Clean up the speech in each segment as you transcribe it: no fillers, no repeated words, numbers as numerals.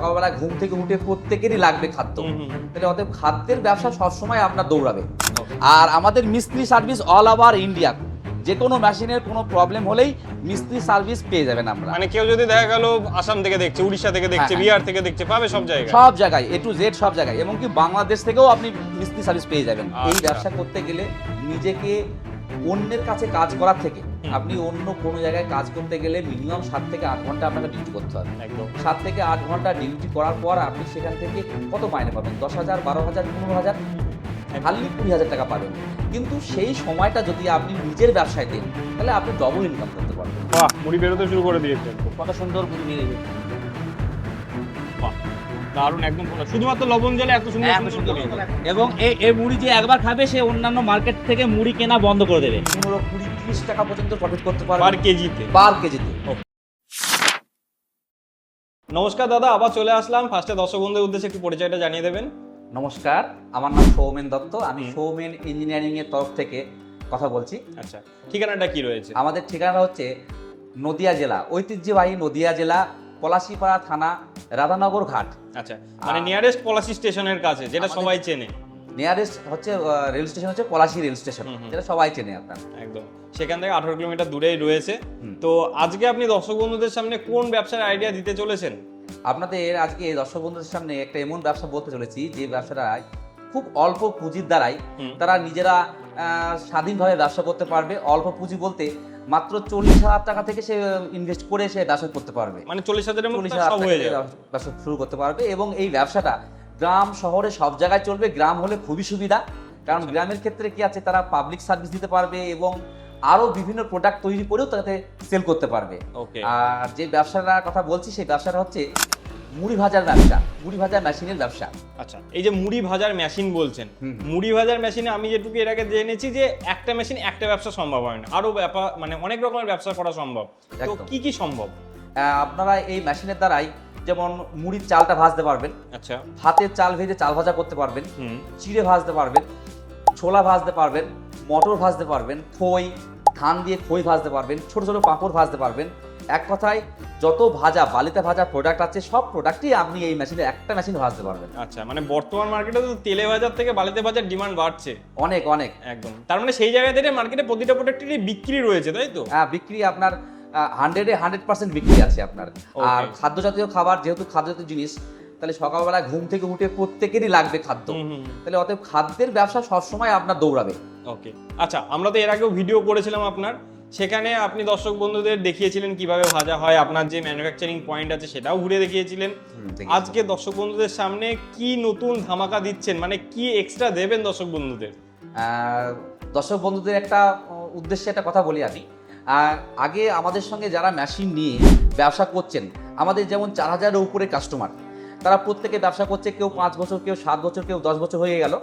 সকালবেলা ঘুম থেকে উঠে প্রত্যেকেরই লাগবে খাদ্য। তাহলে অতএব খাদ্যের ব্যবসা সবসময় আপনার দৌড়াবে। আর আমাদের মিস্ত্রি সার্ভিস অল ওভার ইন্ডিয়া, যে কোনো মেশিনের কোনো প্রবলেম হলেই মিস্ত্রি সার্ভিস পেয়ে যাবেন আমরা। মানে কেউ যদি দেখা গেল আসাম থেকে দেখছে, উড়িষ্যা থেকে দেখছে, বিহার থেকে দেখছে, পাবে সব জায়গায়, সব জায়গায় A to Z সব জায়গায়, এবং কি বাংলাদেশ থেকেও আপনি মিস্ত্রি সার্ভিস পেয়ে যাবেন। এই ব্যবসা করতে গেলে নিজেকে অন্যের কাছে কাজ করার থেকে আপনি অন্য কোনো জায়গায় কাজ করতে গেলে মিনিমাম 7 থেকে 8 ঘন্টা আপনাকে ডিউটি করতে হবে। একদম 7 থেকে 8 ঘন্টা ডিউটি করার পর আপনি সেখান থেকে কত মাইনে পাবেন? 10,000, 12,000, 15,000, হার্ডলি 20,000 টাকা পাবেন। কিন্তু সেই সময়টা যদি আপনি নিজের ব্যবসায় দেন তাহলে আপনি ডবল ইনকাম করতে পারবেন। বাহ, মুড়ি বেরোতে শুরু করে দিয়েছে। কত সুন্দর মুড়ি নিয়ে নেবেন। বাহ, দারুণ, একদম শুধুমাত্র লবণ জলে এত সুন্দর সুন্দর মুড়ি। এবং এই মুড়ি যে একবার খাবে সে অন্যান্য মার্কেট থেকে মুড়ি কেনা বন্ধ করে দেবে। 15-20 টাকা পর্যন্ত প্রফিট করতে পারবে পার কেজিতে। নমস্কার দাদা, আবার চলে আসলাম। ফার্স্টে দর্শক বন্ধুদের উদ্দেশ্যে একটু পরিচয়টা জানিয়ে দেবেন। নমস্কার, আমার নাম সৌমেন দত্ত। আমি সৌমেন ইঞ্জিনিয়ারিং এর তরফ থেকে কথা বলছি। আচ্ছা, ঠিকানাটা কি রয়েছে? আমাদের ঠিকানা হচ্ছে নদিয়া জেলা, ঐতিহ্যবাহী নদিয়া জেলা, পলাশীপাড়া থানা, রাধানগর ঘাট। আচ্ছা, মানে নিয়ারেস্ট পলাশী স্টেশনের কাছে, যেটা সবাই চেনে। নিয়ারেস্ট হচ্ছে রেল স্টেশন হচ্ছে পলাশী রেল স্টেশন, যেটা সবাই চেনে আপনার। একদম সেখান থেকে 18 কিলোমিটার দূরেই রয়েছে। তো আজকে আপনি দর্শক বন্ধুদের সামনে কোন ব্যবসার আইডিয়া দিতে চলেছেন? আপনাদের আজকে দর্শক বন্ধুদের সামনে একটা এমন ব্যবসা বলতে চলেছি যে ব্যবসাটা খুব অল্প পুঁজির দ্বারাই তারা নিজেরা স্বাধীনভাবে ব্যবসা করতে পারবে। অল্প পুঁজি বলতে মাত্র 40,000 টাকা থেকে সে ইনভেস্ট করে সে ব্যবসা করতে পারবে। মানে 40,000-এর মধ্যে 40,000 সব হয়ে যাবে, ব্যবসা শুরু করতে পারবে। এবং এই ব্যবসাটা গ্রাম শহরে সব জায়গায় চলবে। গ্রাম হলে খুবই সুবিধা, কারণ গ্রামের ক্ষেত্রে কি আছে, তারা পাবলিক সার্ভিস দিতে পারবে এবং আরো বিভিন্ন প্রোডাক্ট তৈরি করেও তাতে সেল করতে পারবে। আর যে ব্যবসাটার কথা বলছি সেই ব্যবসাটা হচ্ছে মুড়ি ভাজার ব্যবসা, মুড়ি ভাজার মেশিনের ব্যবসা। আচ্ছা, এই যে মুড়ি ভাজার মেশিন বলছেন, মুড়ি ভাজার মেশিনে আমি যেটুকু এর আগে জেনেছি যে একটা মেশিন একটা ব্যবসা সম্ভব হয় না, আরো ব্যাপার মানে অনেক রকমের ব্যবসা করা সম্ভব। তো কি কি সম্ভব? আপনারা এই মেশিনের দ্বারাই যেমন মুড়ির চালটা ভাজতে পারবেন। আচ্ছা, ভাতের চাল ভেজে চাল ভাজা করতে পারবেন, চিড়ে ভাজতে পারবেন, ছোলা ভাজতে পারবেন, মটর ভাজতে পারবেন, খই ধান দিয়ে খই ভাজতে পারবেন, ছোট ছোট পাঁপড় ভাজতে পারবেন। এক কথায় যত ভাজা বালিতে ভাজা প্রোডাক্ট আছে সব প্রোডাক্টই আপনি এই মেশিনে একটা মেশিনে ভাজতে পারবেন। আচ্ছা, মানে বর্তমান মার্কেটে তো তেলে ভাজার থেকে বালিতে ভাজার ডিমান্ড বাড়ছে অনেক অনেক। একদম, তার মানে সেই জায়গা থেকে মার্কেটে প্রতিটা প্রোডাক্টেরই বিক্রি রয়েছে, তাই তো? হ্যাঁ, বিক্রি আপনার 100% বিক্রি আছে আপনার। আর খাদ্য জাতীয় খাবার, যেহেতু খাদ্য জাতীয় জিনিস, তাহলে সকালবেলা ঘুম থেকে উঠে প্রত্যেকেরই লাগবে খাদ্য। তাহলে অতএব খাদ্যের ব্যবসা সবসময় আপনার দৌড়াবে। ওকে, আচ্ছা, আমরা তো এর আগেও ভিডিও করেছিলাম আপনার, সেখানে আপনি দর্শক বন্ধুদের দেখিয়েছিলেন কিভাবে ভাজা হয়, আপনার যে ম্যানুফ্যাকচারিং পয়েন্ট আছে সেটাও ঘুরে দেখিয়েছিলেন। আজকে দর্শক বন্ধুদের সামনে কি নতুন ধামাকা দিচ্ছেন, মানে কি এক্সট্রা দেবেন দর্শক বন্ধুদের? দর্শক বন্ধুদের একটা উদ্দেশ্যে একটা কথা বলি আমি। আগে আমাদের সঙ্গে যারা মেশিন নিয়ে ব্যবসা করছেন, আমাদের যেমন 4,000-এর উপরে কাস্টমার, তারা প্রত্যেকে ব্যবসা করছে, কেউ 5 বছর, কেউ 7 বছর, কেউ 10 বছর হয়ে গেল।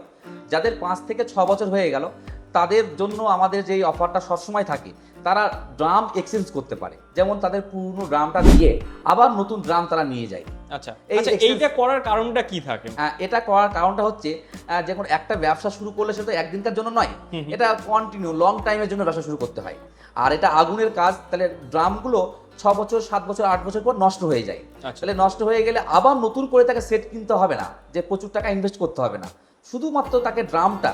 যাদের 5 থেকে 6 বছর হয়ে গেল তাদের জন্য আমাদের যেই অফারটা সবসময় থাকে, তারা ড্রাম এক্সচেঞ্জ করতে পারে। যেমন তাদের পুরনো ড্রামটা দিয়ে আবার নতুন ড্রাম তারা নিয়ে যায়। আচ্ছা, এইটা করার কারণটা কি থাকে? এটা করার কারণটা হচ্ছে, যখন একটা ব্যবসা শুরু করলে সেটা একদিনকার জন্য নয়, এটা কন্টিনিউ লং টাইমের জন্য ব্যবসা শুরু করতে হয়। আর এটা আগুনের কাজ, তাহলে ড্রামগুলো 6 বছর, 7 বছর, 8 বছর পর নষ্ট হয়ে যায়। তাহলে নষ্ট হয়ে গেলে আবার নতুন করে তাকে সেট কিনতে হবে না, যে প্রচুর টাকা ইনভেস্ট করতে হবে না। শুধুমাত্র তাকে ড্রামটা,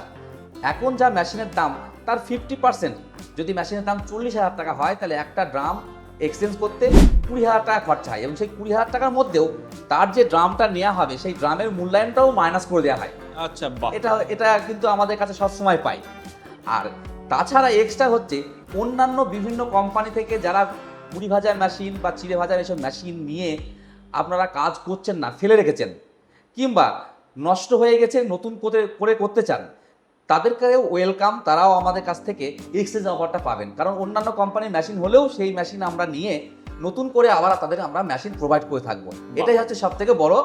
এখন যা মেশিনের দাম তার 50%, যদি মেশিনের দাম 40,000 টাকা হয়, তাহলে একটা ড্রাম এক্সচেঞ্জ করতে 20,000 টাকা খরচা হয়। এবং সেই 20,000 টাকার মধ্যেও তার যে ড্রামটা নেওয়া হবে সেই ড্রামের মূল্যায়নটাও মাইনাস করে দেওয়া হয়। আচ্ছা, বাহ, এটা কিন্তু আমাদের কাছে সবসময় পাই। আর তাছাড়া এক্সট্রা হচ্ছে, অন্যান্য বিভিন্ন কোম্পানি থেকে যারা মুড়ি ভাজার মেশিন বা চিড়ে ভাজার এসব মেশিন নিয়ে আপনারা কাজ করছেন না, ফেলে রেখেছেন, কিংবা নষ্ট হয়ে গেছে, নতুন করে করতে চান, তাদেরকে ওয়েলকাম। তারাও আমাদের কাছ থেকে এক্সচেঞ্জ অফারটা পাবেন, কারণ অন্যান্য কোম্পানির মেশিন হলেও সেই মেশিন আমরা নিয়ে নতুন করে আবার তাদের আমরা মেশিন প্রোভাইড করে থাকবো। এটাই হচ্ছে সব থেকে বড়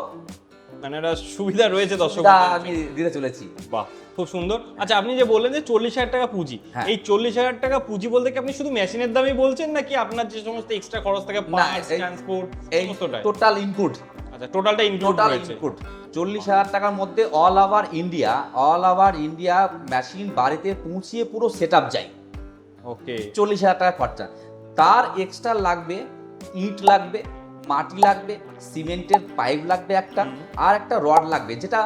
মানে একটা সুবিধা রয়েছে দর্শক আমি দিতে চলেছি। বাহ, খুব সুন্দর। আচ্ছা, আপনি যে বললেন যে 40,000 টাকা পুঁজি, এই 40,000 টাকা পুঁজি বলতে কি আপনি শুধু মেশিনের দামই বলছেন, নাকি আপনার যে সমস্ত এক্সট্রা খরচ থাকে, পার্টস, ট্রান্সপোর্ট, সমস্তটাই? Total input. আচ্ছা, টোটালটা ইনক্লুড রয়েছে। 40,000 টাকার মধ্যে অল ওভার ইন্ডিয়া মেশিন বাড়িতে পৌঁছিয়ে পুরো সেটআপ যায়। ওকে, 40,000 টাকা খরচা। তার এক্সট্রা লাগবে ইট লাগবে, মাটি লাগবে, সিমেন্টের পাইপ লাগবে একটা, আর একটা রড লাগবে, যেটা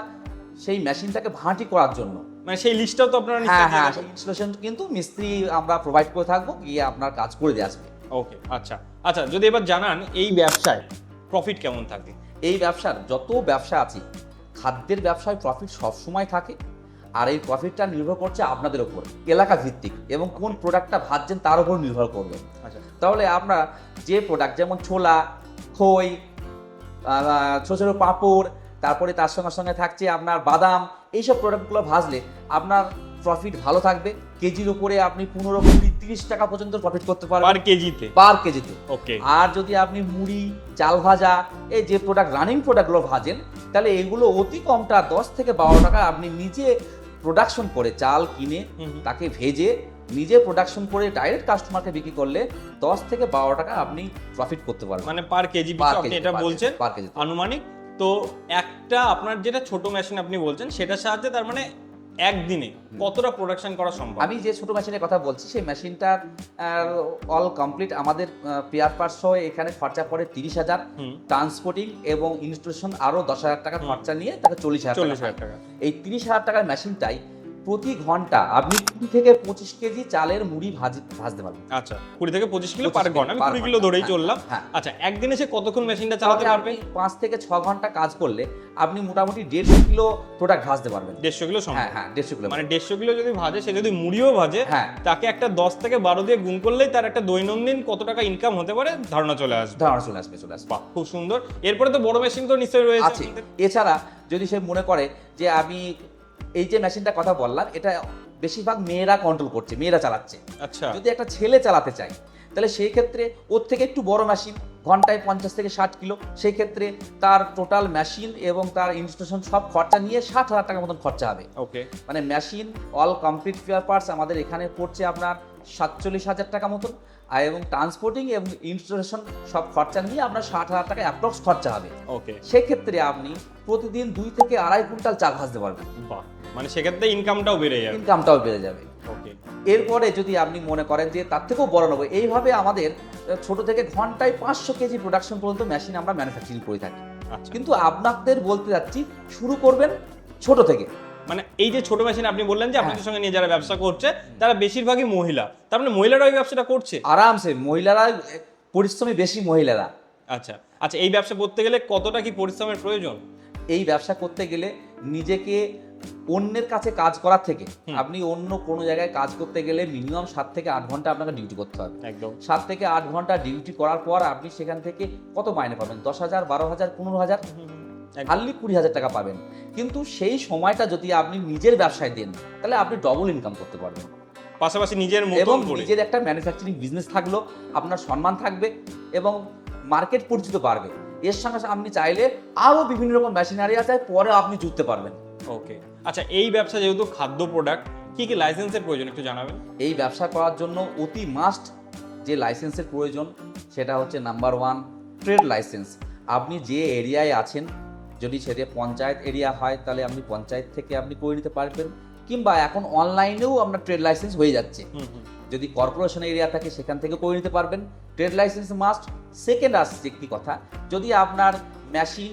সেই মেশিনটাকে ভাঁটি করার জন্য। মানে সেই লিস্টটাও তো আপনারা হ্যাঁ হ্যাঁ, সেই ইনস্টলেশন কিন্তু মিস্ত্রি আমরা প্রোভাইড করে থাকবো, গিয়ে আপনার কাজ করে দিয়ে আসবে। ওকে, আচ্ছা আচ্ছা, যদি এবার জানান এই ব্যবসায় প্রফিট কেমন থাকে? এই ব্যবসার যত ব্যবসা আছে, খাদ্যের ব্যবসায় প্রফিট সবসময় থাকে, আর এই প্রফিটটা নির্ভর করছে আপনাদের উপর, এলাকা ভিত্তিক, এবং কোন প্রোডাক্টটা ভাজছেন তার উপর নির্ভর করবে। আচ্ছা, তাহলে আপনার যে প্রোডাক্ট, যেমন ছোলা, খই, ছোটো ছোটো পাঁপড়, তারপরে তার সঙ্গে সঙ্গে থাকছে আপনার বাদাম, এইসব প্রোডাক্টগুলো ভাজলে আপনার প্রফিট ভালো থাকবে। কেজির উপরে আপনি 15, 20, 30 টাকা পর্যন্ত প্রফিট করতে পার পারবেন কেজিতে। পার কেজিতে। ওকে। আর যদি আপনি মুড়ি, চাল ভাজা, এই যে প্রোডাক্ট, রানিং প্রোডাক্টগুলো ভাজেন, তাহলে এগুলো অতি কমটা 10 থেকে 12 টাকা আপনি নিজে প্রোডাকশন করে, চাল কিনে তাকে ভেজে নিজে প্রোডাকশন করে ডাইরেক্ট কাস্টমারকে বিক্রি করলে 10 থেকে 12 টাকা আপনি প্রফিট করতে পারবেন। মানে পার কেজি পার আপনি কেজি, এটা পার বলছেন কেজি, পার কেজি। আনুমানিক। তো একটা আপনার যেটা ছোট মেশিন আপনি বলছেন, সেটার সাহায্যে তার মানে একদিনে কতটা প্রোডাকশন করা সম্ভব? আমি যে ছোট মেশিনের কথা বলছি, সেই মেশিনটার অল কমপ্লিট আমাদের পেয়ার পার্টস সহ এখানে খরচা পড়ে 30,000, ট্রান্সপোর্টিং এবং ইনস্টলেশন আরো 10,000 টাকা খরচা নিয়ে তাকে 40,000 টাকা। এই 30,000 টাকার মেশিনটাই প্রতি ঘন্টা আপনি 20 থেকে 25 কেজি চালের মুড়ি ভাজতে পারবেন। আচ্ছা, 20 থেকে 25 কিলো 25 পার ঘন্টা, আমি পার 20 কিলো ঘন্টা, ধরেই হ্যাঁ, চললাম। হ্যাঁ। আচ্ছা, একদিনে সে কতক্ষণ মেশিনটা চালাতে তাহলে পারবে? আপনি 5 থেকে 6 ঘন্টা কাজ করলে আপনি মোটামুটি 150 কিলো প্রোডাক্ট ভাজতে পারবেন। 150 কিলো সম্ভব? হ্যাঁ হ্যাঁ, 150 কিলো। মানে 150 কিলো যদি ভাজে, সে যদি মুড়িও ভাজে, হ্যাঁ, তাকে একটা 10 থেকে 12 দিয়ে গুণ করলেই তার একটা দৈনন্দিন কত টাকা ইনকাম হতে পারে ধারণা চলে আসবে। ধারণা চলে আসবে। বাহ, খুব সুন্দর। এরপরে তো বড় মেশিন তো নিশ্চয়ই রয়েছে আছে। আপনাদের? এছাড়া যদি সে মনে করে যে আমি এই যে মেশিনটা কথা বললাম, এটা বেশিরভাগ মেয়েরা কন্ট্রোল করছে, মেয়েরা চালাচ্ছে। আচ্ছা, যদি একটা ছেলে চালাতে চায়, তাহলে সেই ক্ষেত্রে ওর থেকে একটু বড় মেশিন, ঘন্টায় 50 থেকে 60 কিলো, সেই ক্ষেত্রে তার টোটাল মেশিন এবং তার ইনস্টলেশন সব খরচা নিয়ে 60,000 টাকার মতন খরচা হবে। ওকে। মানে machine all complete pair parts আমাদের এখানে পড়ছে আপনার 47,000 টাকা মতন, আর এবং ট্রান্সপোর্টিং এবং ইনস্টলেশন সব খরচা নিয়ে আপনার 60,000 টাকা অ্যাপ্রক্স খরচা হবে। ওকে। সেক্ষেত্রে আপনি প্রতিদিন 2 থেকে 2.5 কুইন্টাল চাল ভাজতে পারবেন। বাহ, মানে সেক্ষেত্রে ইনকামটাও বেড়ে যাবে। ইনকামটাও বেড়ে যাবে। ওকে। এরপরে যদি আপনি মনে করেন যে তার থেকেও বড় নেবো, এইভাবে আমাদের ছোট থেকে ঘন্টায় 500 কেজি প্রোডাকশন পর্যন্ত মেশিন আমরা ম্যানুফ্যাকচারিং করে থাকি। আচ্ছা, কিন্তু আপনাদের বলতে যাচ্ছি, শুরু করবেন ছোট থেকে। মানে এই যে ছোট মেশিন আপনি বললেন যে আপনাদের সঙ্গে নিয়ে যারা ব্যবসা করছে তারা বেশিরভাগই মহিলা, তার মানে মহিলারা ওই ব্যবসাটা করছে আরামসে, মহিলারা পরিশ্রমী বেশি মহিলারা। আচ্ছা আচ্ছা, এই ব্যবসা করতে গেলে কতটা কি পরিশ্রমের প্রয়োজন? এই ব্যবসা করতে গেলে নিজেকে অন্যের কাছে কাজ করার থেকে আপনি অন্য কোনো জায়গায় কাজ করতে গেলে মিনিমাম 7 থেকে 8 ঘন্টা আপনাকে ডিউটি করতে হবে। একদম। 7 থেকে 8 ঘন্টা ডিউটি করার পর আপনি সেখান থেকে কত মাইনে পাবেন? 10,000, 12,000, 15,000, হার্ডলি 20,000 টাকা পাবেন। কিন্তু সেই সময়টা যদি আপনি নিজের ব্যবসায় দেন, তাহলে আপনি ডবল ইনকাম করতে পারবেন। পাশাপাশি নিজের এবং মতন করে নিজের একটা ম্যানুফ্যাকচারিং বিজনেস থাকলো, আপনার সম্মান থাকবে এবং মার্কেট পরিচিত বাড়বে। এর সঙ্গে আপনি চাইলে আরও বিভিন্ন রকম মেশিনারি আছে, পরে আপনি জুড়তে পারবেন। ওকে। আচ্ছা, এই ব্যবসা যেহেতু খাদ্য প্রোডাক্ট, কি কি লাইসেন্সের প্রয়োজন একটু জানাবেন? এই ব্যবসা করার জন্য অতি মাস্ট যে লাইসেন্সের প্রয়োজন, সেটা হচ্ছে নাম্বার 1 ট্রেড লাইসেন্স। আপনি যে এরিয়ায় আছেন, যদি সেটা পঞ্চায়েত এরিয়া হয়, তাহলে আপনি পঞ্চায়েত থেকে আপনি করে নিতে পারবেন, কিংবা এখন অনলাইনেও আপনার ট্রেড লাইসেন্স হয়ে যাচ্ছে। যদি কর্পোরেশন এরিয়া থাকে, সেখান থেকে করে নিতে পারবেন। Trade licence must. সেকেন্ড আসছে একটি কথা, যদি আপনার মেশিন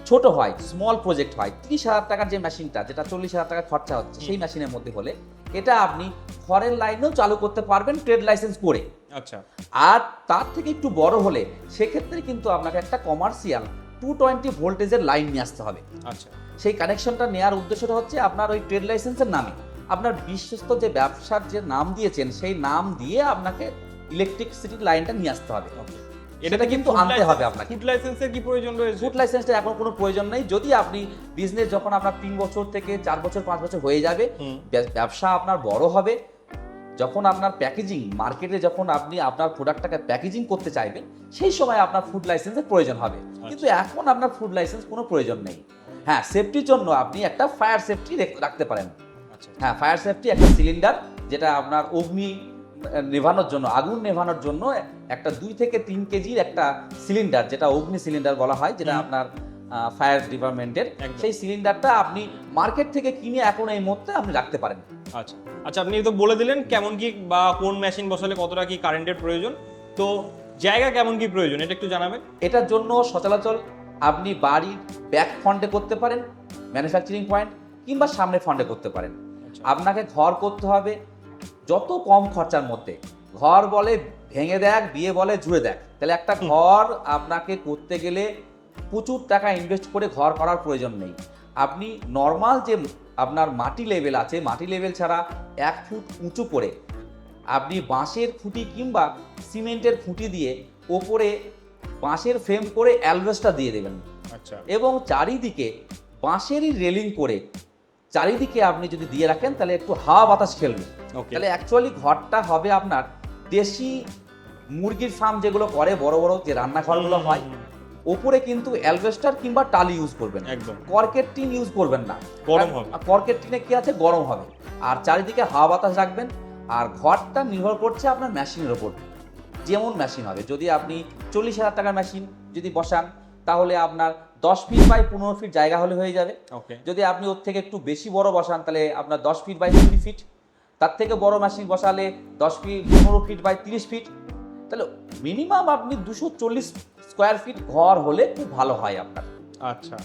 ছোট হয়, স্মল প্রজেক্ট হয়, 30,000 টাকার যে মেশিনটা, যেটা 40,000 টাকা খরচা হচ্ছে, সেই মেশিনের মধ্যে হলে এটা আপনি ফরেন লাইনেও চালু করতে পারবেন ট্রেড লাইসেন্স করে। আচ্ছা। আর তার থেকে একটু বড় হলে সেক্ষেত্রে কিন্তু আপনাকে একটা কমার্শিয়াল 220 ভোল্টেজের লাইন নিয়ে আসতে হবে। আচ্ছা। সেই কানেকশনটা নেওয়ার উদ্দেশ্যটা হচ্ছে আপনার ওই ট্রেড লাইসেন্সের নামে, আপনার বিশ্বস্ত যে ব্যবসার যে নাম দিয়েছেন, সেই নাম দিয়ে আপনাকে ইলেকট্রিসিটি লাইনটা নিয়ে আসতে হবে। এটা কিন্তু আনতে হবে আপনাকে। ফুড লাইসেন্সের কি প্রয়োজন রয়েছে? ফুড লাইসেন্সটা এখন কোনো প্রয়োজন নেই। যদি আপনি বিজনেস যখন আপনার 3 বছর থেকে 4 বছর 5 বছর হয়ে যাবে, ব্যবসা আপনার বড় হবে, যখন আপনার প্যাকেজিং মার্কেটে, যখন আপনি আপনার প্রোডাক্টটাকে প্যাকেজিং করতে চাইবেন, সেই সময় আপনার ফুড লাইসেন্সের প্রয়োজন হবে। কিন্তু এখন আপনার ফুড লাইসেন্স কোনো প্রয়োজন নেই। হ্যাঁ, সেফটির জন্য আপনি একটা ফায়ার সেফটি রাখতে পারেন। হ্যাঁ, ফায়ার সেফটি একটা সিলিন্ডার, যেটা আপনার অগ্নি নেভানোর জন্য, আগুন নেভানোর জন্য একটা 2 থেকে 3 কেজির একটা সিলিন্ডার, যেটা অগ্নি সিলিন্ডার বলা হয়, যেটা আপনার ফায়ার ডিপার্টমেন্টের, সেই সিলিন্ডারটা আপনি মার্কেট থেকে কিনে এখন এই মুহূর্তে আপনি রাখতে পারেন। আচ্ছা আচ্ছা, আপনি তো বলে দিলেন কেমন কি বা কোন মেশিন বসালে কতটা কি কারেন্টের প্রয়োজন। তো জায়গা কেমন কি প্রয়োজন এটা একটু জানাবেন। এটার জন্য সচরাচর আপনি বাড়ির ব্যাক ফ্রন্টে করতে পারেন ম্যানুফ্যাকচারিং পয়েন্ট, কিংবা সামনে ফ্রন্টে করতে পারেন। আপনাকে ঘর করতে হবে যত কম খরচার মধ্যে। ঘর বলে ভেঙে দেখ, বিয়ে বলে জুড়ে দেখ। তাহলে একটা ঘর আপনাকে করতে গেলে প্রচুর টাকা ইনভেস্ট করে ঘর করার প্রয়োজন নেই। আপনি নর্মাল যে আপনার মাটি লেভেল আছে, মাটি লেভেল ছাড়া 1 ফুট উঁচু করে আপনি বাঁশের খুঁটি কিংবা সিমেন্টের খুঁটি দিয়ে ওপরে বাঁশের ফ্রেম করে অ্যালবেস্টার দিয়ে দেবেন। আচ্ছা, এবং চারিদিকে বাঁশেরই রেলিং করে চারিদিকে আপনি যদি দিয়ে রাখেন তাহলে একটু হাওয়া বাতাস খেলবে। ওকে, তাহলে অ্যাকচুয়ালি ঘরটা হবে আপনার দেশি মুরগির ফার্ম যেগুলো করে, বড় বড় যে রান্নাঘরগুলো হয়, ওপরে কিন্তু অ্যালবেস্টার কিংবা টালি ইউজ করবেন, একদম কর্কেট টিন ইউজ করবেন না। গরম হবে। কর্কেট টিনে কি আছে, গরম হবে। আর চারিদিকে হাওয়া বাতাস রাখবেন। আর ঘরটা নির্ভর করছে আপনার মেশিনের ওপর, যেমন মেশিন হবে। যদি আপনি 40,000 টাকার মেশিন যদি বসান তাহলে আপনার 10 ফিট বাই 15 ফিট জায়গা হলে হয়ে যাবে। ওকে, যদি আপনি ওর থেকে একটু বেশি বড় বসান তাহলে আপনার 10 ফিট বাই 20 ফিট, তার থেকে বড় মেশিন বসালে 10 ফিট 15 ফিট বাই 30 ফিট, তাহলে মিনিমাম আপনি 240 স্কোয়ার ফিট ঘর হলে খুব ভালো হয় আপনার। আচ্ছা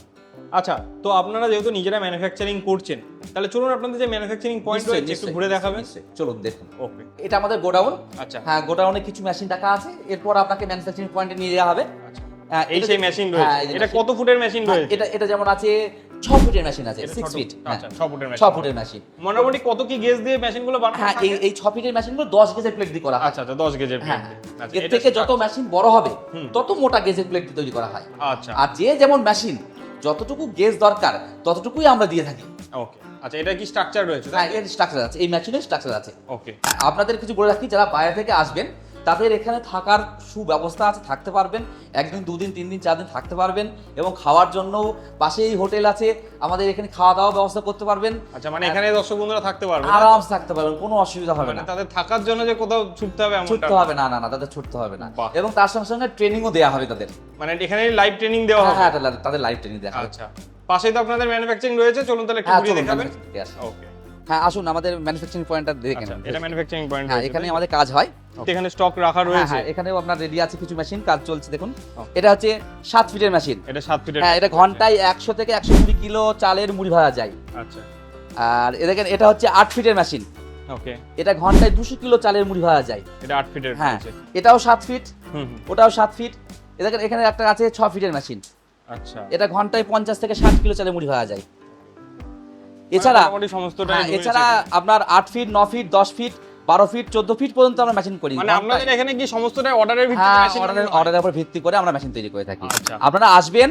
আচ্ছা, তো আপনারা যেহেতু নিজেরা ম্যানুফ্যাকচারিং করছেন, তাহলে চলুন আপনাদের যে ম্যানুফ্যাকচারিং পয়েন্ট রয়েছে একটু ঘুরে দেখাবেন। চলুন দেখুন। ওকে, এটা আমাদের গোডাউন। আচ্ছা হ্যাঁ, গোডাউনে কিছু মেশিন রাখা আছে, এরপর আপনাকে ম্যানুফ্যাকচারিং পয়েন্টে নিয়ে যাওয়া হবে। আচ্ছা, হ্যাঁ, এই সেই মেশিন রয়েছে। হ্যাঁ, এই যে এটা machine। কত ফুটের মেশিন হ্যাঁ, রয়েছে? এটা যেমন আছে 6 ফিটের মেশিন আছে, এটা 6 ছোট। ফিট। আচ্ছা, 6 ফুটের মেশিন। 6 ফুটের মেশিন। মোটামুটি কত কি গেজ দিয়ে মেশিনগুলো বানানো হ্যাঁ, থাকে? এই 6 ফিটের মেশিনগুলো 10 গেজের প্লেট দিয়ে করা হয়। আচ্ছা আচ্ছা, 10 গেজের হ্যাঁ, প্লেট। আচ্ছা, এর এটা থেকে যত মেশিন বড় হবে তত মোটা গেজের প্লেট তৈরি করা হয়। আচ্ছা আর যে যেমন মেশিন যতটুকু গেজ দরকার ততটুকুই আমরা দিয়ে থাকি। ওকে, আচ্ছা, এটা কি স্ট্রাকচার রয়েছে? হ্যাঁ, এর স্ট্রাকচার আছে, এই মেশিনের স্ট্রাকচার আছে। ওকে, আপনাদের কিছু বলে রাখি, যারা বাইরে থেকে আসবেন তাদের এখানে থাকার সুব্যবস্থা আছে, থাকতে পারবেন। 1 দিন 2 দিন 3 দিন 4 দিন থাকতে পারবেন। এবং খাওয়ার জন্য পাশেই হোটেল আছে, আমাদের এখানে খাওয়া দাওয়া ব্যবস্থা করতে পারবেন। আচ্ছা, মানে এখানে দর্শক বন্ধুরা থাকতে পারবে? আরামসে থাকতে পারবেন, কোনো অসুবিধা হবে না। মানে তাদের থাকার জন্য যে কোথাও ছুটতে হবে এমনটা? ছুটতে হবে না, না না, তাদের ছুটতে হবে না। বাহ। এবং তার সঙ্গে সঙ্গে ট্রেনিংও দেওয়া হবে তাদের। মানে এখানে লাইভ ট্রেনিং দেওয়া হবে? হ্যাঁ, তাদের লাইভ ট্রেনিং দেওয়া হবে। আচ্ছা, পাশেই তো আপনাদের ম্যানুফ্যাকচারিং রয়েছে, চলুন তাহলে একটু হ্যাঁ, ঘুরিয়ে চলুন, দেখাবেন। manufacturing আসুন। ওকে, হ্যাঁ, আসুন আমাদের ম্যানুফ্যাকচারিং পয়েন্টটা দেখে আচ্ছা, নেন। এটা ম্যানুফ্যাকচারিং পয়েন্ট হ্যাঁ, রয়েছে। এখানে আমাদের কাজ হয়। এখানে স্টক রাখা হ্যাঁ, রয়েছে। হ্যাঁ, এখানেও আপনার রেডি আছে কিছু মেশিন, কাজ চলছে দেখুন। Okay. এটা হচ্ছে 7 ফিটের মেশিন। এটা 7 ফিটের। হ্যাঁ, এটা ঘন্টায় 100 থেকে 120 কিলো চালের মুড়ি ভাজা যায়। আচ্ছা, আর দেখেন এটা হচ্ছে 8 ফিটের মেশিন। ওকে, এটা ঘন্টায় 200 কিলো চালের মুড়ি ভাজা যায়। এটা 8 ফিটের হ্যাঁ, রয়েছে। এটাও 7 ফিট, হুম হুম, ওটাও 7 ফিট। দেখেন এখানে একটা আছে 6 ফিটের মেশিন। আচ্ছা, এটা ঘন্টায় 50 থেকে 60 কিলো চালের মুড়ি ভাজা যায়। এছাড়া মোটামুটি সমস্তটাই হ্যাঁ, রয়েছে। এছাড়া আপনার 8 feet 9 feet 10 feet 12 feet 14 feet পর্যন্ত আমরা মেশিন করি। মানে আপনাদের এখানে কি সমস্তটাই অর্ডারের ভিত্তিতে হ্যাঁ, মেশিন? অর্ডারের উপর ভিত্তি করে আমরা মেশিন তৈরি করে থাকি। আচ্ছা। আপনারা আসবেন,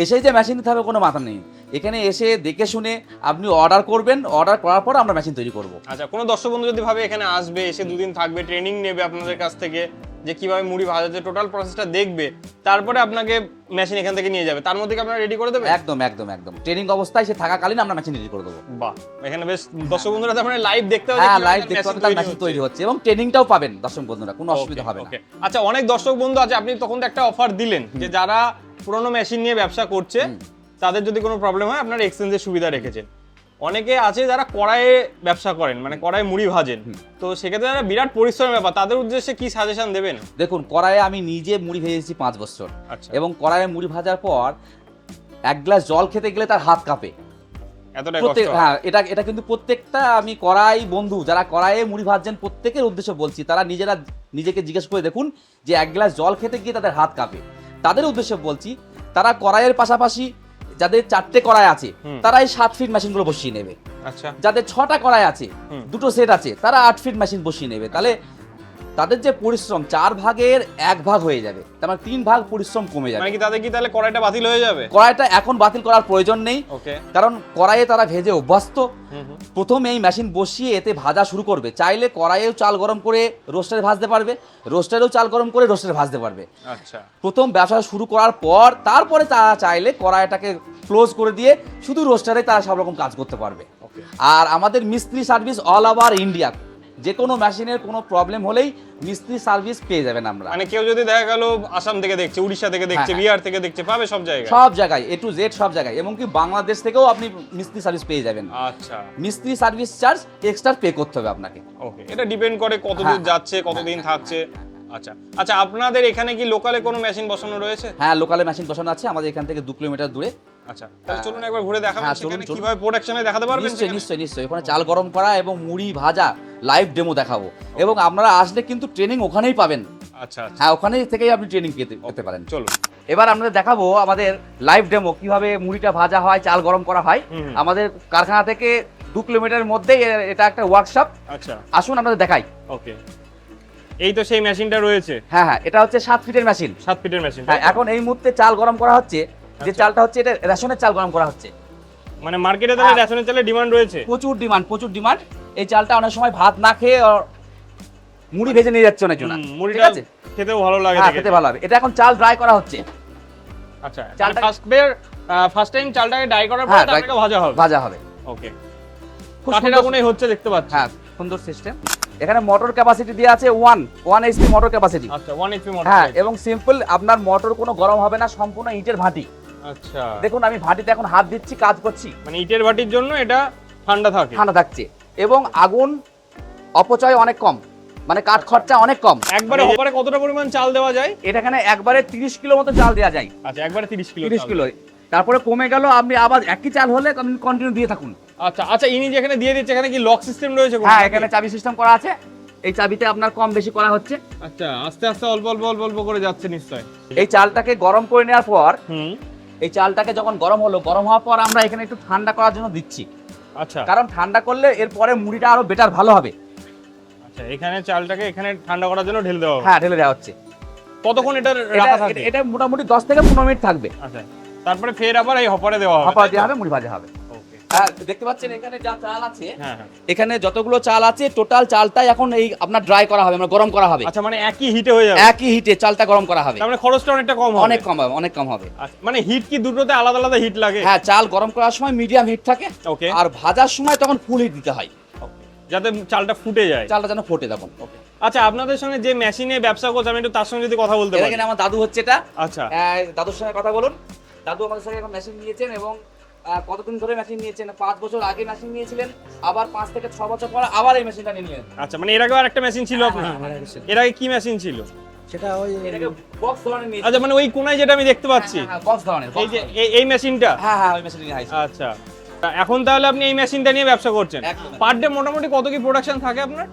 এসেই যে মেশিন নিতে হবে কোনো মাথা নেই। এখানে এসে দেখে শুনে আপনি অর্ডার করবেন, অর্ডার করার পর আমরা মেশিন তৈরি করব। আচ্ছা, কোনো দর্শক বন্ধু যদি ভাবে এখানে আসবে, এসে 2 দিন থাকবে, ট্রেনিং নেবে আপনাদের কাছ থেকে, যে কিভাবে মুড়ি ভাজা যায় টোটাল প্রসেসটা দেখবে, তারপরে আপনাকে মেশিন এখান থেকে নিয়ে যাবে, তার মধ্যে কি আপনারা রেডি করে দেবেন? একদম একদম একদম ট্রেনিং অবস্থায় সে থাকাকালীন আমরা মেশিন রেডি করে দেবো। বাহ, এখানে বেশ দর্শক বন্ধুরা তার মানে লাইভ দেখতে হবে। হ্যাঁ, লাইভ দেখতে হবে, তার মেশিন তৈরি হচ্ছে এবং ট্রেনিংটাও পাবেন দর্শক বন্ধুরা, কোনো অসুবিধা হবে না। ওকে, আচ্ছা, অনেক দর্শক বন্ধু আছে, আপনি তখন তো একটা অফার দিলেন যে যারা পুরনো মেশিন নিয়ে ব্যবসা করছে তাদের যদি কোনো প্রবলেম হয় আপনারা এক্সচেঞ্জের সুবিধা রেখেছেন। অনেকে আছে যারা কড়াইয়ে ব্যবসা করেন, মানে কড়াইয়ে মুড়ি ভাজেন, তো সেক্ষেত্রে যারা বিরাট পরিশ্রমের ব্যাপার, তাদের উদ্দেশ্যে কি সাজেশন দেবেন? দেখুন, কড়াইয়ে আমি নিজে মুড়ি ভেজেছি 5 বছর। আচ্ছা, এবং কড়াইয়ে মুড়ি ভাজার পর 1 গ্লাস জল খেতে গেলে তার হাত কাঁপে। এতটাই কষ্ট? হ্যাঁ, এটা কিন্তু প্রত্যেকটা আমি কড়াই বন্ধু যারা কড়াইয়ে মুড়ি ভাজছেন প্রত্যেকের উদ্দেশ্যে বলছি, তারা নিজেকে জিজ্ঞেস করে দেখুন যে 1 গ্লাস জল খেতে গিয়ে তাদের হাত কাঁপে। তাদের উদ্দেশ্যে বলছি, তারা কড়াইয়ের পাশাপাশি যাদের 4টে কড়াই আছে তারা এই 7 ফিট মেশিনগুলো বসিয়ে নেবে। আচ্ছা, যাদের 6টা কড়াই আছে, 2টো সেট আছে, তারা 8 ফিট মেশিন বসিয়ে নেবে। তাহলে তাদের যে পরিশ্রম 4 ভাগের 1 ভাগ হয়ে যাবে, তার মানে 3 ভাগ পরিশ্রম কমে যাবে। মানে কি তাদের কি তাহলে কড়াইটা বাতিল হয়ে যাবে? কড়াইটা এখন বাতিল করার প্রয়োজন নেই, ওকে, কারণ কড়াইয়ে তারা ভেজে অভ্যস্ত। হুম হুম, প্রথমে এই মেশিন বসিয়ে এতে ভাজা শুরু করবে। চাইলে কড়াইয়েও চাল গরম করে রোস্টারে ভাজতে পারবে, রোস্টারেও চাল গরম করে রোস্টারে ভাজতে পারবে। আচ্ছা, প্রথম ব্যবসা শুরু করার পর তারপরে তারা চাইলে কড়াইটাকে ক্লোজ করে দিয়ে শুধু রোস্টারে তারা সব রকম কাজ করতে পারবে। ওকে, আর আমাদের মিস্ত্রি সার্ভিস অল ওভার ইন্ডিয়া, যে কোনো মেশিনের কোনো প্রবলেম হলেই মিস্ত্রি সার্ভিস পেয়ে যাবেন আমরা। মানে কেউ যদি দেখা গেল আসাম থেকে দেখছে, উড়িষ্যা থেকে দেখছে, হ্যাঁ, বিহার থেকে দেখছে, পাবে সব জায়গায়? সব জায়গায় A to Z সব জায়গায়, এমনকি বাংলাদেশ থেকেও আপনি মিস্ত্রি সার্ভিস পেয়ে যাবেন। আচ্ছা, মিস্ত্রি সার্ভিস চার্জ এক্সট্রা পে করতে হবে আপনাকে। ওকে, এটা ডিপেন্ড করে কতদূর হ্যাঁ, যাচ্ছে, কতদিন থাকছে। আচ্ছা আচ্ছা, আপনাদের এখানে কি লোকালে কোনো মেশিন বসানো রয়েছে? হ্যাঁ, লোকালে মেশিন বসানো আছে আমাদের এখান থেকে 2 কিলোমিটার দূরে। আচ্ছা, তাহলে চলুন একবার ঘুরে দেখাবেন হ্যাঁ, চলুন, সেখানে চলুন। কিভাবে প্রোডাকশনে দেখাতে পারবেন? নিশ্চয়ই নিশ্চয়ই নিশ্চয়ই, ওখানে চাল গরম করা এবং মুড়ি ভাজা লাইভ ডেমো দেখাবো, এবং আপনারা আসলে কিন্তু ট্রেনিং ওখানেই পাবেন। আচ্ছা আচ্ছা, হ্যাঁ, ওখানে থেকেই আপনি ট্রেনিং পেতে পারেন। চলুন। এবার আপনাদের দেখাবো আমাদের লাইভ ডেমো কিভাবে মুড়িটা ভাজা হয়, চাল গরম করা হয়। হুম। আমাদের কারখানা থেকে 2 কিলোমিটারের মধ্যেই এটা একটা ওয়ার্কশপ। আচ্ছা, আসুন আপনাদের দেখাই। ওকে। এই তো সেই মেশিনটা রয়েছে। হ্যাঁ হ্যাঁ, এটা হচ্ছে 7 ফিটের মেশিন। 7 ফিটের মেশিন। হ্যাঁ, এখন এই মুহূর্তে চাল গরম করা হচ্ছে। যে আচ্ছা। চালটা হচ্ছে এটা রেশনের চাল গরম করা হচ্ছে। মানে মার্কেটে তাহলে হ্যাঁ। রেশনের চালের ডিমান্ড রয়েছে। প্রচুর ডিমান্ড। এই চালটা অনেক সময় ভাত না খেয়ে মুড়ি ভেজে নিয়ে যাচ্ছে অনেক জন। মুড়িটা ঠিক আছে, খেতেও ভালো লাগে হ্যাঁ, দেখে। খেতে ভালো হবে। এটা এখন চাল ড্রাই করা হচ্ছে। আচ্ছা, চালটা- ফার্স্ট টাইম চালটাকে ড্রাই করার পর হ্যাঁ, তারপরে ভাজা হবে। ভাজা হবে। ওকে। খুব কাঠের সুন্দর- আগুনেই হচ্ছে দেখতে পাচ্ছি। হ্যাঁ, সুন্দর সিস্টেম। এখানে মোটর ক্যাপাসিটি দেওয়া আছে 1 এইচপি মোটর ক্যাপাসিটি। আচ্ছা, 1 HP মোটর। হ্যাঁ, এবং সিম্পল, আপনার মোটর কোনো গরম হবে না, সম্পূর্ণ ইটের ভাটি। আচ্ছা, দেখুন আমি ভাটিতে এখন হাত দিচ্ছি, কাজ করছি, মানে ইটের ভাটির জন্য এটা ঠান্ডা থাকে। ঠান্ডা থাকছে, এবং আগুন অপচয় অনেক কম, মানে কাঠ খরচা অনেক কম। একবারে হপারে কতটা পরিমাণ চাল দেওয়া যায়? এটা এখানে একবারে 30 কিলো মতো চাল দেওয়া যায়। আচ্ছা, একবারে 30 কিলো। 30 কিলো, তারপরে কমে গেল, আপনি আবার একই চাল হলে আপনি কন্টিনিউ দিয়ে থাকুন। আচ্ছা আচ্ছা, ইনি যেখানে দিয়ে দিচ্ছে এখানে কি লক সিস্টেম রয়েছে? হ্যাঁ, এখানে চাবি সিস্টেম করা আছে। এই চাবিতে আপনার কম বেশি করা হচ্ছে। আচ্ছা, আস্তে আস্তে অল্প অল্প অল্প অল্প করে যাচ্ছে নিশ্চয়। এই চালটাকে গরম করে নেওয়ার পর, হুম। এই চালটাকে যখন গরম হওয়ার পর আমরা এখানে একটু ঠান্ডা করার জন্য দিচ্ছি, আচ্ছা কারণ ঠান্ডা করলে এরপরে মুড়িটা আরো বেটার ভালো হবে। আচ্ছা, এখানে চালটাকে এখানে ঠান্ডা করার জন্য ঢেলে দেওয়া হবে। হ্যাঁ, ঢেলে দেওয়া হচ্ছে। কতক্ষণ এটা রাখা থাকে? এটা মোটামুটি 10 থেকে 15 মিনিট থাকবে। আচ্ছা, তারপরে ফের আবার এই হপারে দেওয়া হবে। ভাপা দেওয়া হবে, মুড়ি ভাজা হবে। ওকে। হ্যাঁ, দেখতে পাচ্ছেন এখানে যা চাল আছে, হ্যাঁ হ্যাঁ। এখানে যতগুলো চাল আছে টোটাল চালটাই এখন এই আপনার ড্রাই করা হবে, মানে গরম করা হবে। আচ্ছা, মানে একই হিটে হয়ে যাবে। একই হিটে চালটা গরম করা হবে। তার মানে খরচটা অনেকটা কম হবে। অনেক কম হবে, অনেক কম হবে। আচ্ছা, মানে হিট কি দুটোতে আলাদা আলাদা হিট লাগে? হ্যাঁ, চাল গরম করার সময় মিডিয়াম হিট থাকে, ওকে। আর ভাজার সময় তখন ফুল হিট দিতে হয়, যাতে চালটা ফুটে যায়। চালটা যেন ফোটে তখন। আচ্ছা, আপনাদের সঙ্গে যে মেশিনে ব্যবসা করছে আমি একটু তার সঙ্গে যদি কথা বলতে পারি। এখানে আমার দাদু হচ্ছে এটা। আচ্ছা, দাদুর সঙ্গে কথা বলুন। দাদু আমাদের সঙ্গে এখন মেশিন নিয়েছেন, এবং কতদিন ধরে মেশিন নিয়েছেন? 5 বছর আগে মেশিন নিয়েছিলেন, আবার 5 থেকে 6 বছর পর আবার এই মেশিনটা নিয়ে নিলেন। আচ্ছা, মানে এর আগেও আরেকটা মেশিন ছিল আপনার? এর আগে কি মেশিন ছিল? সেটা ওই এটাকে বক্স ধরনের নিয়েছেন। আচ্ছা, মানে ওই কোনায় যেটা আমি দেখতে পাচ্ছি, বক্স ধরনের। এই যে এই মেশিনটা। হ্যাঁ হ্যাঁ, ওই মেশিন নিয়ে আইছি। আচ্ছা, তা এখন তাহলে আপনি এই মেশিনটা নিয়ে ব্যবসা করছেন। একদম। পার ডে মোটামুটি কত কি প্রোডাকশন থাকে আপনার?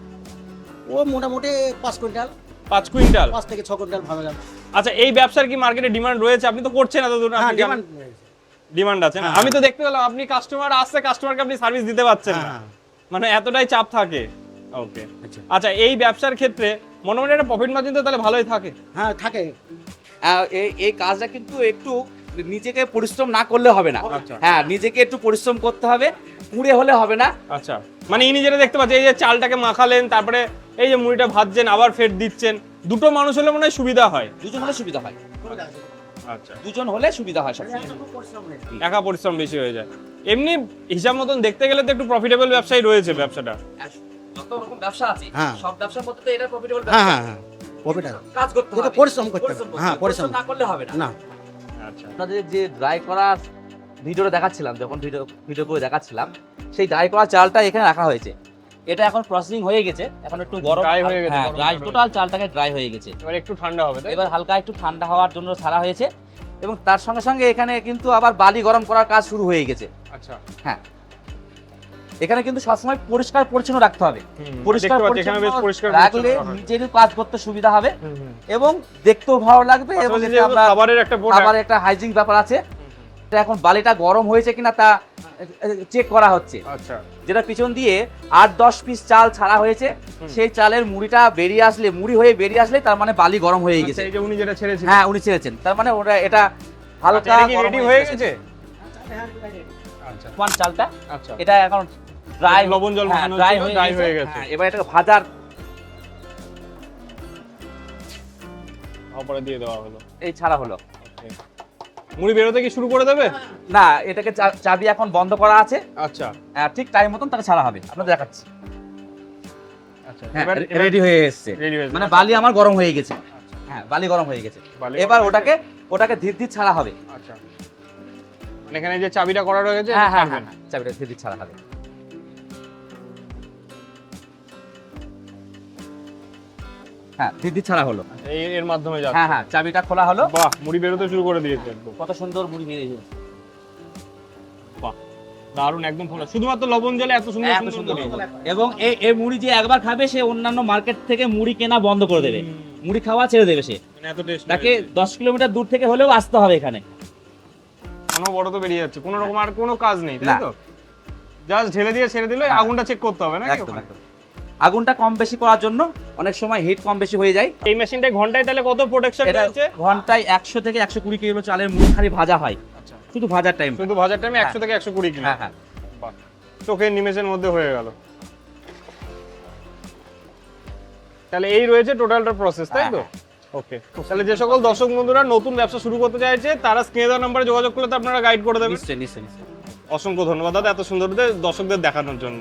ও মোটামুটি 5 কুইন্টাল 5 কুইন্টাল। 5 থেকে 6 কুইন্টাল ভাবে যাবে। আচ্ছা, এই ব্যবসার কি মার্কেটে ডিমান্ড রয়েছে? আপনি তো করছেন এতদূর, হ্যাঁ, আপনি ডিমান্ড ডিমান্ড আছে না? হ্যাঁ। আমি তো দেখতে পেলাম আপনি কাস্টমার আসছে, কাস্টমারকে আপনি সার্ভিস দিতে পারছেন না, হ্যাঁ। মানে এতটাই চাপ থাকে। ওকে। আচ্ছা। আচ্ছা, এই ব্যবসার ক্ষেত্রে মোটামুটি একটা প্রফিট মার্জিন তো তাহলে ভালোই থাকে। হ্যাঁ, থাকে। এই কাজটা কিন্তু একটু নিজেকে পরিশ্রম না করলে হবে না। আচ্ছা। হ্যাঁ, নিজেকে একটু পরিশ্রম করতে হবে, পুড়ে হলে হবে না। আচ্ছা, মানে ইনি যেটা দেখতে পাচ্ছেন, এই যে চালটাকে মাখালেন, তারপরে এই যে মুড়িটা ভাজছেন, আবার ফের দিচ্ছেন, দুটো মানুষ হলে মনে হয় সুবিধা হয়। দুজন হলে সুবিধা হয়, আচ্ছা, দুজন হলে সুবিধা হয় সবসময়। একা পরিশ্রম বেশি হয়ে যায়। এমনি হিসাব মতন দেখতে গেলে তো একটু প্রফিটেবল ব্যবসায় রয়েছে ব্যবসাটা। যত রকম ব্যবসা আছে, হ্যাঁ। সব ব্যবসার মধ্যে তো এটা প্রফিটেবল হ্যাঁ ব্যবসা। হ্যাঁ হ্যাঁ, প্রফিট আছে। কাজ করতে কিন্তু হবে, পরিশ্রম করতে হবে। হ্যাঁ, পরিশ্রম পরিশ্রম না করলে হবে না। না। আচ্ছা, আপনাদের যে ড্রাই করার ভিডিওটা দেখাচ্ছিলাম, যখন ভিডিও করে দেখাচ্ছিলাম, সেই ড্রাই করা চালটা এখানে রাখা হয়েছে। এটা এখন প্রসেসিং হয়ে গেছে, এখন একটু গরম Dry হয়ে গেছে, হ্যাঁ, গরম ড্রাই হয়ে টোটাল চালটাকে ড্রাই হয়ে গেছে। এবার একটু ঠান্ডা হবে তাই? এবার হালকা একটু ঠান্ডা হওয়ার জন্য ছাড়া হয়েছে, এবং তার সঙ্গে সঙ্গে এখানে কিন্তু আবার বালি গরম করার কাজ শুরু হয়ে গেছে। আচ্ছা, হ্যাঁ, এখানে কিন্তু সবসময় পরিষ্কার পরিচ্ছন্ন রাখতে হবে। পরিষ্কার দেখতে পাচ্ছি এখানে বেশ পরিচ্ছন্ন পরিষ্কার রাখলে পরিচ্ছন্ন রাখা নিজেরও কাজ করতে সুবিধা হবে, হয়েছে। এবং দেখতেও ভালো লাগবে, এবং পাশাপাশি এতে যেহেতু আমরা খাবারের একটা আবার প্রোডাক্ট। একটা হাইজিন ব্যাপার আছে। এটা এখন বালিটা গরম হয়েছে কিনা তা চেক করা হচ্ছে। আচ্ছা, যেটা পিছন দিয়ে 8-10 পিস চাল ছাড়া হয়েছে, সেই চালের মুড়িটা বেরিয়ে আসলে, মুড়ি হয়ে বেরিয়ে আসলে তার মানে বালি গরম হয়ে আচ্ছা, গেছে। এই যে উনি যেটা ছেড়েছেন, হ্যাঁ, উনি ছেড়েছেন, তার মানে ওটা এটা হালকা গরম রেডি হয়ে গেছে। আচ্ছা ওয়ান চালটা আচ্ছা, এটা এখন ড্রাই, লবণ জল মাখানো ড্রাই ছিল, dry হয়ে গেছে। হ্যাঁ, এবার এটা ভাজার তারপরে দিয়ে দেওয়া হলো। এই ছাড়া হলো। Okay. মুড়ি বেরোতে কি শুরু করে দেবে? না, এটাকে চাবি এখন বন্ধ করা আছে, আচ্ছা ঠিক টাইম মতন তাকে ছাড়া হবে, আপনাদের দেখাচ্ছি। আচ্ছা, হ্যাঁ, এবার রেডি হয়ে এসেছে, রেডি হয়েছে। মানে বালি আমার গরম হয়ে গেছে। হ্যাঁ, বালি গরম হয়ে গেছে। বালি এবার গরম হয়ে ওটাকে ধীর ধীর ছাড়া হবে। আচ্ছা, মানে এখানে যে চাবিটা করা রয়েছে, হ্যাঁ হ্যাঁ ছাড়বেন। হ্যাঁ, চাবিটা ধীর ধীর ছাড়া হবে। হ্যাঁ দিদি ছাড়া হলো। এর মাধ্যমে যাচ্ছে। হ্যাঁ হ্যাঁ চাবিটা খোলা হলো, বাহ, মুড়ি বেরোতে শুরু করে দিয়েছে একদম। কত সুন্দর মুড়ি বেরিয়েছে। বাহ, দারুণ, একদম ফোলা। শুধুমাত্র লবণ জলে এত সুন্দর এত সুন্দর এবং এই মুড়ি যে একবার খাবে সে অন্যান্য মার্কেট থেকে মুড়ি কেনা বন্ধ করে দেবে, মুড়ি খাওয়া ছেড়ে দেবে সে। মানে এত টেস্ট। তাকে 10 কিলোমিটার দূর থেকে হলেও আসতে হবে এখানে। কোনো বড় তো বেরিয়ে যাচ্ছে, কোনো রকম আর কোনো কাজ নেই, তাই না। তো? জাস্ট ঢেলে দিয়ে ছেড়ে দিলে আগুনটা চেক করতে হবে না? একদম একদম। আগুনটা কম বেশি করার জন্য অনেক সময় হিট কম বেশি হয়ে যায়। এই মেশিনটায় ঘন্টায় তাহলে কত প্রোটেকশন এটা রয়েছে? ঘন্টায় 100 থেকে 120 কিলো চালের মুড়ি খালি ভাজা হয়, আচ্ছা, শুধু ভাজার টাইম। শুধু ভাজার টাইমে 100 থেকে 120 কিলো। হ্যাঁ হ্যাঁ বাহ, চোখের নিমেষের মধ্যে হয়ে গেল। তাহলে এই রয়েছে টোটালটা প্রসেস, তাই তো? ওকে, তাহলে যে সকল দর্শক বন্ধুরা নতুন ব্যবসা শুরু করতে চাইছে তারা স্ক্রিনে দেওয়া নম্বরে যোগাযোগ করলে তো আপনারা গাইড করে দেবেন। নিশ্চয়ই নিশ্চয়ই নিশ্চয়ই। অসংখ্য ধন্যবাদ দাদা এত সুন্দর দর্শকদের দেখানোর জন্য।